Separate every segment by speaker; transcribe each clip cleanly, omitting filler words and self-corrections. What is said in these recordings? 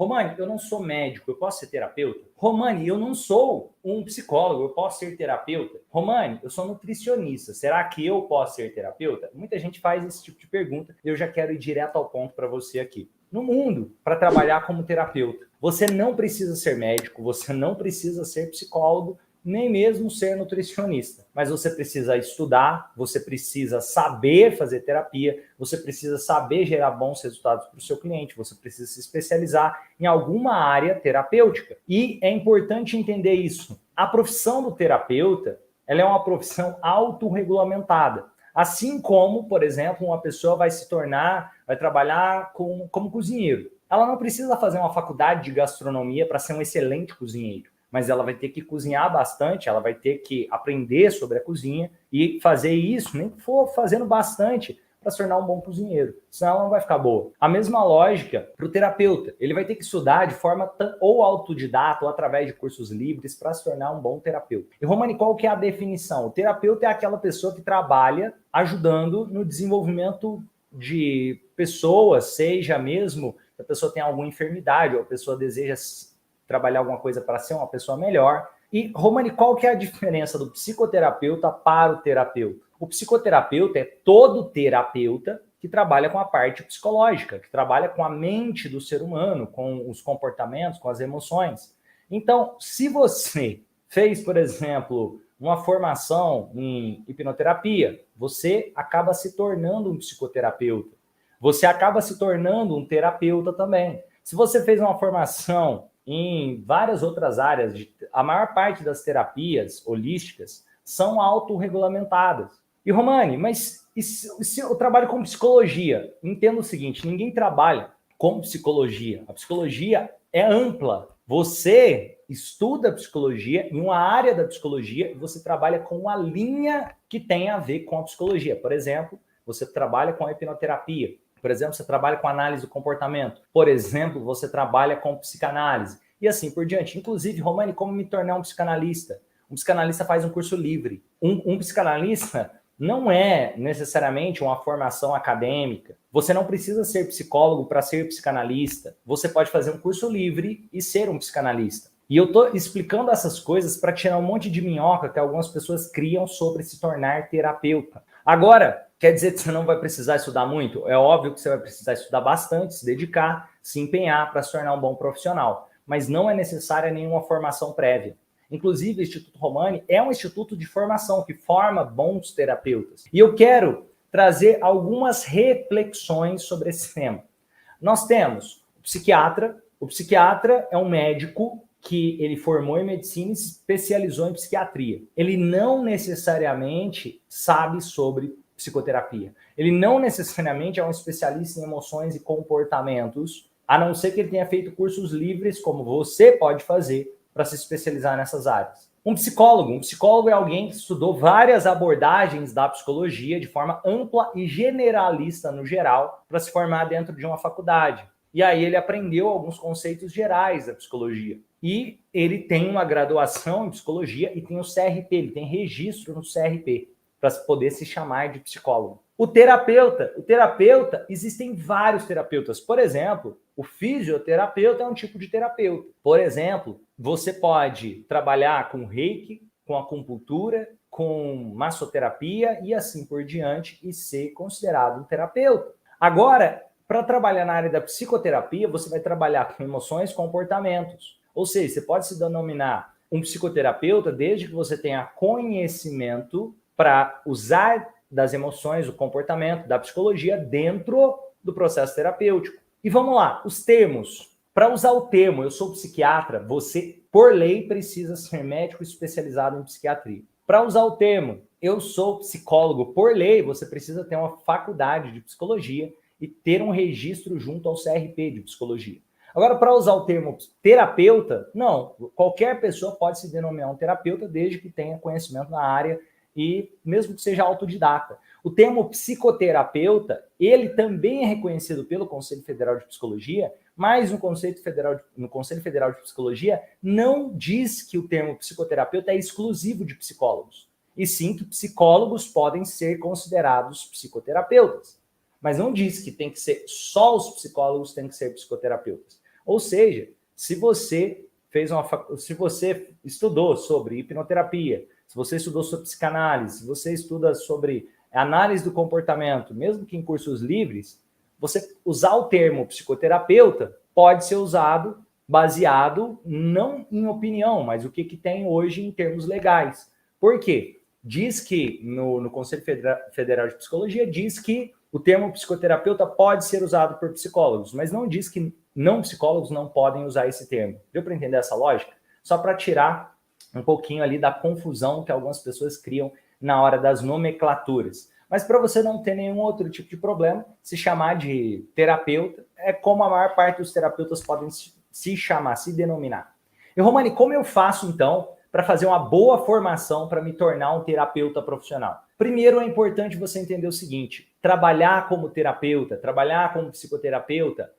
Speaker 1: Romani, eu não sou médico, eu posso ser terapeuta? Romani, eu não sou um psicólogo, eu posso ser terapeuta? Romani, eu sou nutricionista, será que eu posso ser terapeuta? Muita gente faz esse tipo de pergunta e eu já quero ir direto ao ponto para você aqui. No mundo, para trabalhar como terapeuta, você não precisa ser médico, você não precisa ser psicólogo, nem mesmo ser nutricionista. Mas você precisa estudar, você precisa saber fazer terapia, você precisa saber gerar bons resultados para o seu cliente, você precisa se especializar em alguma área terapêutica. E é importante entender isso. A profissão do terapeuta, ela é uma profissão autorregulamentada. Assim como, por exemplo, uma pessoa vai trabalhar como cozinheiro. Ela não precisa fazer uma faculdade de gastronomia para ser um excelente cozinheiro, mas ela vai ter que cozinhar bastante, ela vai ter que aprender sobre a cozinha e fazer isso, nem que for fazendo bastante, para se tornar um bom cozinheiro, senão ela não vai ficar boa. A mesma lógica para o terapeuta, ele vai ter que estudar de forma ou autodidata ou através de cursos livres para se tornar um bom terapeuta. E Romani, qual que é a definição? O terapeuta é aquela pessoa que trabalha ajudando no desenvolvimento de pessoas, seja mesmo que a pessoa tenha alguma enfermidade ou a pessoa deseja trabalhar alguma coisa para ser uma pessoa melhor. E, Romani, qual que é a diferença do psicoterapeuta para o terapeuta? O psicoterapeuta é todo terapeuta que trabalha com a parte psicológica, que trabalha com a mente do ser humano, com os comportamentos, com as emoções. Então, se você fez, por exemplo, uma formação em hipnoterapia, você acaba se tornando um psicoterapeuta. Você acaba se tornando um terapeuta também. Se você fez uma formação em várias outras áreas, a maior parte das terapias holísticas são autorregulamentadas. E, Romani, mas se eu trabalho com psicologia? Entenda o seguinte, ninguém trabalha com psicologia. A psicologia é ampla. Você estuda psicologia em uma área da psicologia e você trabalha com uma linha que tem a ver com a psicologia. Por exemplo, você trabalha com a hipnoterapia. Por exemplo, você trabalha com análise do comportamento. Por exemplo, você trabalha com psicanálise. E assim por diante. Inclusive, Romani, como me tornar um psicanalista? Um psicanalista faz um curso livre. Um psicanalista não é necessariamente uma formação acadêmica. Você não precisa ser psicólogo para ser psicanalista. Você pode fazer um curso livre e ser um psicanalista. E eu estou explicando essas coisas para tirar um monte de minhoca que algumas pessoas criam sobre se tornar terapeuta. Agora, quer dizer que você não vai precisar estudar muito? É óbvio que você vai precisar estudar bastante, se dedicar, se empenhar para se tornar um bom profissional. Mas não é necessária nenhuma formação prévia. Inclusive, o Instituto Romani é um instituto de formação que forma bons terapeutas. E eu quero trazer algumas reflexões sobre esse tema. Nós temos o psiquiatra. O psiquiatra é um médico que ele formou em medicina e se especializou em psiquiatria. Ele não necessariamente sabe sobre psicoterapia. Ele não necessariamente é um especialista em emoções e comportamentos, a não ser que ele tenha feito cursos livres, como você pode fazer, para se especializar nessas áreas. Um psicólogo é alguém que estudou várias abordagens da psicologia de forma ampla e generalista no geral, para se formar dentro de uma faculdade. E aí ele aprendeu alguns conceitos gerais da psicologia. E ele tem uma graduação em psicologia e tem o CRP, ele tem registro no CRP, para poder se chamar de psicólogo. O terapeuta, existem vários terapeutas. Por exemplo, o fisioterapeuta é um tipo de terapeuta. Por exemplo, você pode trabalhar com reiki, com acupuntura, com massoterapia e assim por diante e ser considerado um terapeuta. Agora, para trabalhar na área da psicoterapia, você vai trabalhar com emoções e comportamentos. Ou seja, você pode se denominar um psicoterapeuta desde que você tenha conhecimento para usar das emoções, do comportamento, da psicologia dentro do processo terapêutico. E vamos lá, os termos. Para usar o termo, eu sou psiquiatra, você, por lei, precisa ser médico especializado em psiquiatria. Para usar o termo, eu sou psicólogo, por lei, você precisa ter uma faculdade de psicologia e ter um registro junto ao CRP de psicologia. Agora, para usar o termo terapeuta, não. Qualquer pessoa pode se denominar um terapeuta desde que tenha conhecimento na área e mesmo que seja autodidata. O termo psicoterapeuta, ele também é reconhecido pelo Conselho Federal de Psicologia, mas no Conselho Federal de Psicologia não diz que o termo psicoterapeuta é exclusivo de psicólogos, e sim que psicólogos podem ser considerados psicoterapeutas. Mas não diz que tem que ser só os psicólogos têm que ser psicoterapeutas. Ou seja, se você se você estudou sobre hipnoterapia, se você estudou sobre psicanálise, se você estuda sobre análise do comportamento, mesmo que em cursos livres, você usar o termo psicoterapeuta pode ser usado baseado não em opinião, mas o que tem hoje em termos legais. Por quê? Diz que, no Conselho Federal de Psicologia, diz que o termo psicoterapeuta pode ser usado por psicólogos, mas não diz que não psicólogos não podem usar esse termo. Deu para entender essa lógica? Só para tirar um pouquinho ali da confusão que algumas pessoas criam na hora das nomenclaturas. Mas para você não ter nenhum outro tipo de problema, se chamar de terapeuta é como a maior parte dos terapeutas podem se chamar, se denominar. E Romani, como eu faço então para fazer uma boa formação para me tornar um terapeuta profissional? Primeiro, é importante você entender o seguinte: trabalhar como terapeuta, trabalhar como psicoterapeuta,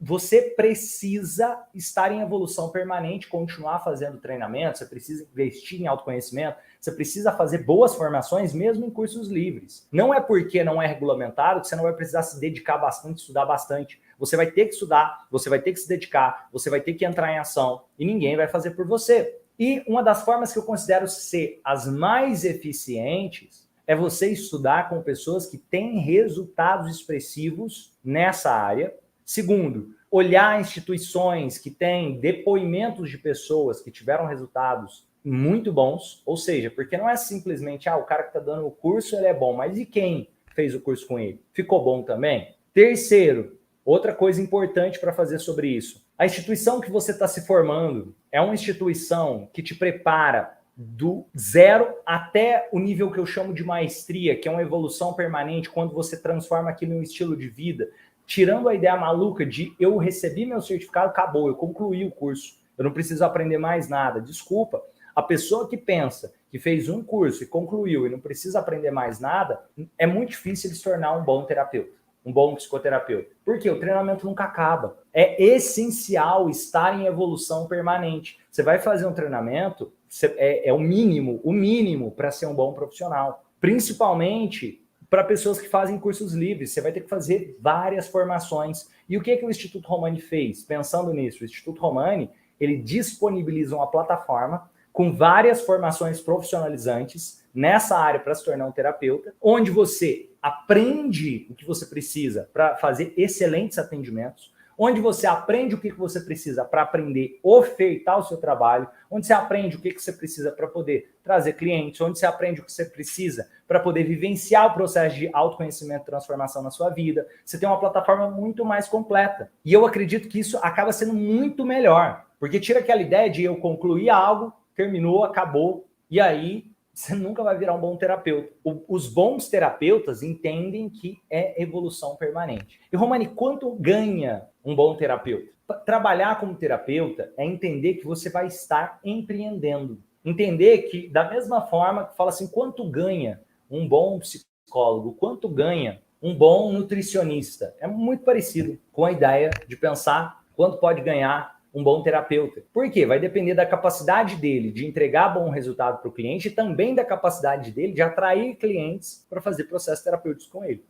Speaker 1: você precisa estar em evolução permanente, continuar fazendo treinamento, você precisa investir em autoconhecimento, você precisa fazer boas formações, mesmo em cursos livres. Não é porque não é regulamentado que você não vai precisar se dedicar bastante, estudar bastante. Você vai ter que estudar, você vai ter que se dedicar, você vai ter que entrar em ação e ninguém vai fazer por você. E uma das formas que eu considero ser as mais eficientes é você estudar com pessoas que têm resultados expressivos nessa área. Segundo, olhar instituições que têm depoimentos de pessoas que tiveram resultados muito bons, ou seja, porque não é simplesmente, o cara que está dando o curso, ele é bom, mas e quem fez o curso com ele? Ficou bom também? Terceiro, outra coisa importante para fazer sobre isso, a instituição que você está se formando é uma instituição que te prepara do zero até o nível que eu chamo de maestria, que é uma evolução permanente, quando você transforma aquilo em um estilo de vida, tirando a ideia maluca de eu recebi meu certificado, acabou, eu concluí o curso, eu não preciso aprender mais nada. Desculpa, a pessoa que pensa que fez um curso e concluiu e não precisa aprender mais nada, é muito difícil ele se tornar um bom terapeuta, um bom psicoterapeuta. Porque o treinamento nunca acaba. É essencial estar em evolução permanente. Você vai fazer um treinamento, é o mínimo para ser um bom profissional. Principalmente para pessoas que fazem cursos livres, você vai ter que fazer várias formações. E o que o Instituto Romani fez? Pensando nisso, o Instituto Romani, ele disponibiliza uma plataforma com várias formações profissionalizantes nessa área para se tornar um terapeuta, onde você aprende o que você precisa para fazer excelentes atendimentos, onde você aprende o que você precisa para aprender a ofertar o seu trabalho, onde você aprende o que você precisa para poder trazer clientes, onde você aprende o que você precisa para poder vivenciar o processo de autoconhecimento e transformação na sua vida. Você tem uma plataforma muito mais completa. E eu acredito que isso acaba sendo muito melhor, porque tira aquela ideia de eu concluir algo, terminou, acabou, e aí você nunca vai virar um bom terapeuta. Os bons terapeutas entendem que é evolução permanente. E, Romani, quanto ganha um bom terapeuta? Trabalhar como terapeuta é entender que você vai estar empreendendo. Entender que, da mesma forma que fala assim, quanto ganha um bom psicólogo, quanto ganha um bom nutricionista. É muito parecido com a ideia de pensar quanto pode ganhar um bom terapeuta. Por quê? Vai depender da capacidade dele de entregar bom resultado para o cliente e também da capacidade dele de atrair clientes para fazer processos terapêuticos com ele.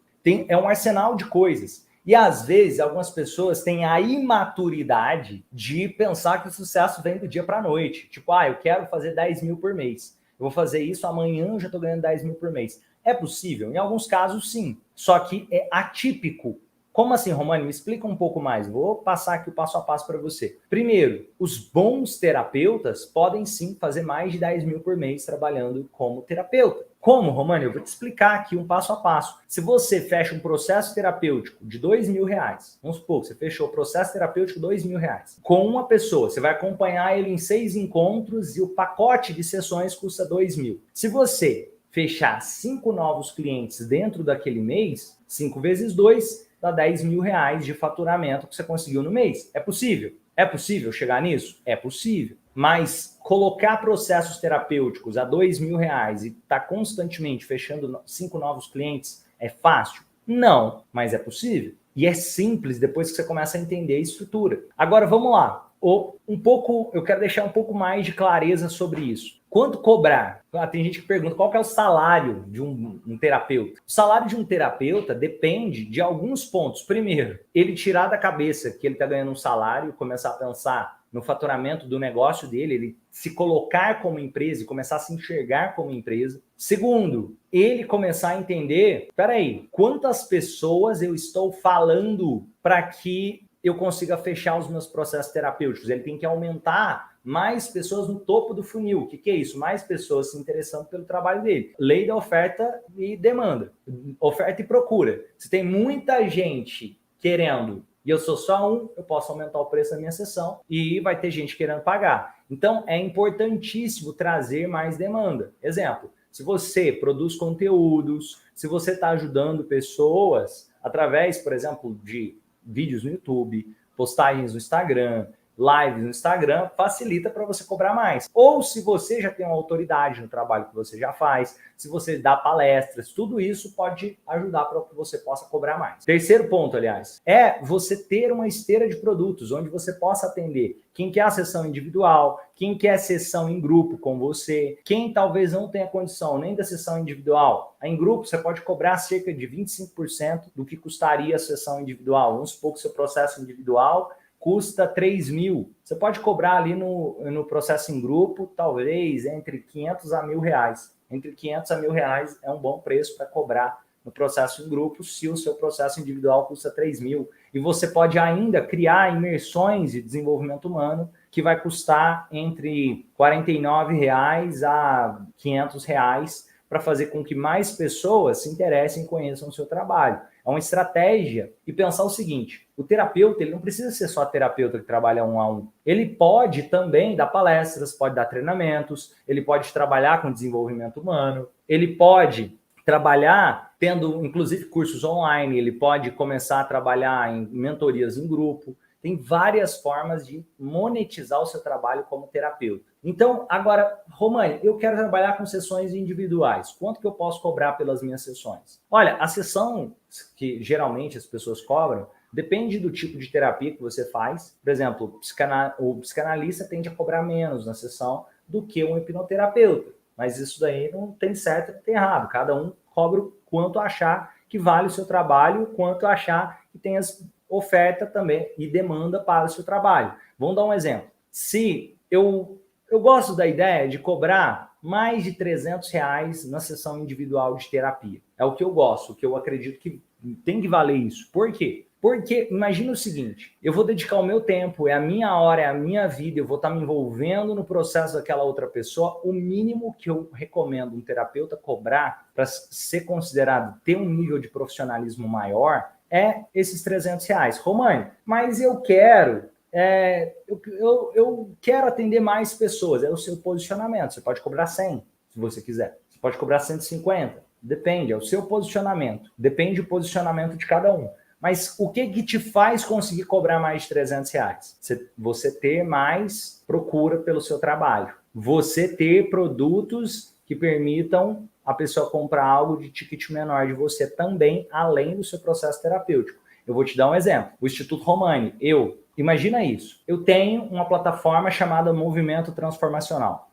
Speaker 1: É um arsenal de coisas. E às vezes algumas pessoas têm a imaturidade de pensar que o sucesso vem do dia para a noite. Tipo, eu quero fazer 10 mil por mês. Eu vou fazer isso, amanhã eu já estou ganhando 10 mil por mês. É possível? Em alguns casos, sim. Só que é atípico. Como assim, Romani? Me explica um pouco mais. Vou passar aqui o passo a passo para você. Primeiro, os bons terapeutas podem sim fazer mais de 10 mil por mês trabalhando como terapeuta. Como, Romani? Eu vou te explicar aqui um passo a passo. Se você fecha um processo terapêutico de R$2.000, vamos supor que você fechou o processo terapêutico R$2.000, com uma pessoa, você vai acompanhar ele em 6 encontros e o pacote de sessões custa R$2.000. Se você fechar 5 novos clientes dentro daquele mês, 5 vezes 2, dá R$10.000 de faturamento que você conseguiu no mês. É possível? É possível chegar nisso? É possível. Mas colocar processos terapêuticos a R$2.000 e estar constantemente fechando 5 novos clientes é fácil? Não, mas é possível. E é simples depois que você começa a entender a estrutura. Agora, vamos lá. Eu quero deixar um pouco mais de clareza sobre isso. Quanto cobrar? Tem gente que pergunta qual que é o salário de um terapeuta. O salário de um terapeuta depende de alguns pontos. Primeiro, ele tirar da cabeça que ele está ganhando um salário, começar a pensar no faturamento do negócio dele, ele se colocar como empresa e começar a se enxergar como empresa. Segundo, ele começar a entender, peraí, quantas pessoas eu estou falando para que eu consiga fechar os meus processos terapêuticos. Ele tem que aumentar mais pessoas no topo do funil. O que é isso? Mais pessoas se interessando pelo trabalho dele. Lei da oferta e demanda. Oferta e procura. Se tem muita gente querendo e eu sou só um, eu posso aumentar o preço da minha sessão e vai ter gente querendo pagar. Então, é importantíssimo trazer mais demanda. Exemplo, se você produz conteúdos, se você está ajudando pessoas através, por exemplo, de vídeos no YouTube, postagens no Instagram, lives no Instagram, facilita para você cobrar mais. Ou se você já tem uma autoridade no trabalho que você já faz, se você dá palestras, tudo isso pode ajudar para que você possa cobrar mais. Terceiro ponto, aliás, é você ter uma esteira de produtos onde você possa atender quem quer a sessão individual, quem quer a sessão em grupo com você, quem talvez não tenha condição nem da sessão individual. Em grupo, você pode cobrar cerca de 25% do que custaria a sessão individual. Vamos supor que seu processo individual custa 3 mil. Você pode cobrar ali no processo em grupo, talvez entre 500 a R$1.000. Entre 500 a R$1.000 é um bom preço para cobrar no processo em grupo, se o seu processo individual custa 3 mil. E você pode ainda criar imersões de desenvolvimento humano que vai custar entre R$49 a R$500 para fazer com que mais pessoas se interessem e conheçam o seu trabalho. É uma estratégia. E pensar o seguinte, o terapeuta, ele não precisa ser só terapeuta que trabalha 1 a 1. Ele pode também dar palestras, pode dar treinamentos, ele pode trabalhar com desenvolvimento humano, ele pode trabalhar tendo, inclusive, cursos online, ele pode começar a trabalhar em mentorias em grupo. Tem várias formas de monetizar o seu trabalho como terapeuta. Então, agora, Romani, eu quero trabalhar com sessões individuais. Quanto que eu posso cobrar pelas minhas sessões? Olha, a sessão que geralmente as pessoas cobram depende do tipo de terapia que você faz. Por exemplo, o psicanalista tende a cobrar menos na sessão do que um hipnoterapeuta. Mas isso daí não tem certo e não tem errado. Cada um cobra o quanto achar que vale o seu trabalho, o quanto achar que tem as oferta também e demanda para o seu trabalho. Vamos dar um exemplo. Se eu gosto da ideia de cobrar mais de R$300 na sessão individual de terapia. É o que eu gosto, o que eu acredito que tem que valer isso. Por quê? Porque imagina o seguinte, eu vou dedicar o meu tempo, é a minha hora, é a minha vida, eu vou estar me envolvendo no processo daquela outra pessoa. O mínimo que eu recomendo um terapeuta cobrar para ser considerado ter um nível de profissionalismo maior é esses R$300. Romani, mas eu quero atender mais pessoas. É o seu posicionamento. Você pode cobrar 100, se você quiser. Você pode cobrar 150. Depende, é o seu posicionamento. Depende do posicionamento de cada um. Mas o que te faz conseguir cobrar mais de R$300? Você ter mais procura pelo seu trabalho. Você ter produtos que permitam a pessoa comprar algo de ticket menor de você também, além do seu processo terapêutico. Eu vou te dar um exemplo. O Instituto Romani, imagina isso. Eu tenho uma plataforma chamada Movimento Transformacional.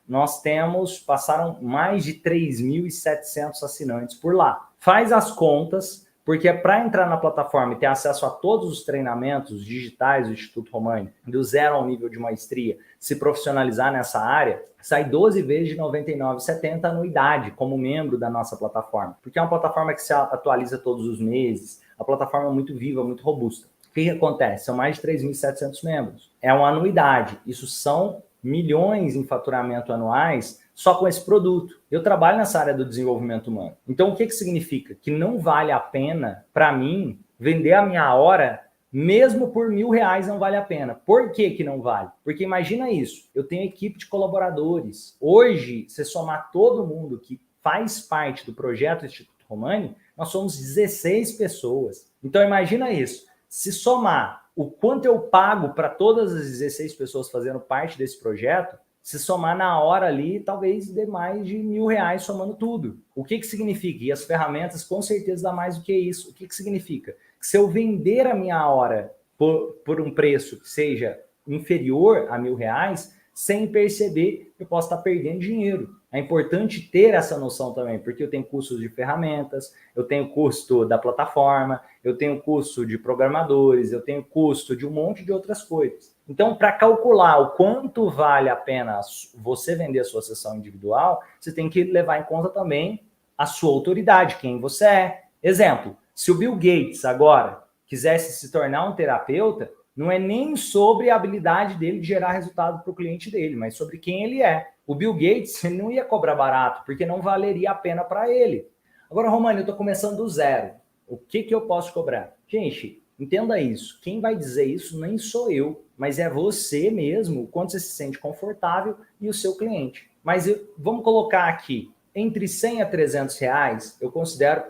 Speaker 1: Passaram mais de 3.700 assinantes por lá. Faz as contas, porque para entrar na plataforma e ter acesso a todos os treinamentos digitais do Instituto Romani, do zero ao nível de maestria, se profissionalizar nessa área, sai 12 vezes de R$ 99,70 anuidade como membro da nossa plataforma. Porque é uma plataforma que se atualiza todos os meses, a plataforma é muito viva, muito robusta. O que acontece? São mais de 3.700 membros. É uma anuidade. Isso são milhões em faturamento anuais só com esse produto. Eu trabalho nessa área do desenvolvimento humano. Então, o que significa? Que não vale a pena, para mim, vender a minha hora, mesmo por R$1.000 não vale a pena. Por que não vale? Porque imagina isso, eu tenho equipe de colaboradores. Hoje, se somar todo mundo que faz parte do projeto Instituto Romani, nós somos 16 pessoas. Então, imagina isso. Se somar o quanto eu pago para todas as 16 pessoas fazendo parte desse projeto, se somar na hora ali, talvez dê mais de R$1.000 somando tudo. O que significa? E as ferramentas com certeza dá mais do que isso. O que significa? Que se eu vender a minha hora por um preço que seja inferior a R$1.000, sem perceber que eu posso estar perdendo dinheiro. É importante ter essa noção também, porque eu tenho custos de ferramentas, eu tenho custo da plataforma, eu tenho custo de programadores, eu tenho custo de um monte de outras coisas. Então, para calcular o quanto vale a pena você vender a sua sessão individual, você tem que levar em conta também a sua autoridade, quem você é. Exemplo, se o Bill Gates agora quisesse se tornar um terapeuta, não é nem sobre a habilidade dele de gerar resultado para o cliente dele, mas sobre quem ele é. O Bill Gates ele não ia cobrar barato, porque não valeria a pena para ele. Agora, Romano, eu estou começando do zero. O que eu posso cobrar? Gente, entenda isso. Quem vai dizer isso nem sou eu, mas é você mesmo, o quanto você se sente confortável e o seu cliente. Mas vamos colocar aqui, entre 100 a 300 reais, eu considero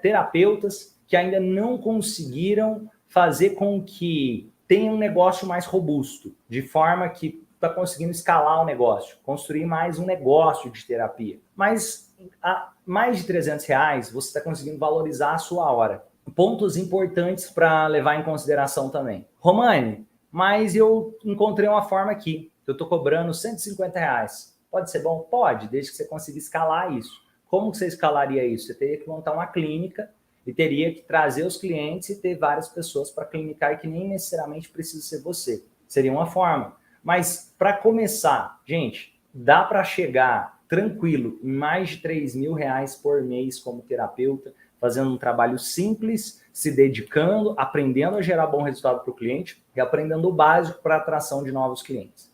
Speaker 1: terapeutas que ainda não conseguiram fazer com que tenha um negócio mais robusto, de forma que está conseguindo escalar o negócio, construir mais um negócio de terapia. Mas a mais de 300 reais, você está conseguindo valorizar a sua hora. Pontos importantes para levar em consideração também. Romane, mas eu encontrei uma forma aqui, eu estou cobrando 150 reais. Pode ser bom? Pode, desde que você consiga escalar isso. Como você escalaria isso? Você teria que montar uma clínica e teria que trazer os clientes e ter várias pessoas para clinicar e que nem necessariamente precisa ser você. Seria uma forma. Mas para começar, gente, dá para chegar tranquilo em mais de 3 mil reais por mês como terapeuta, fazendo um trabalho simples, se dedicando, aprendendo a gerar bom resultado para o cliente e aprendendo o básico para a atração de novos clientes.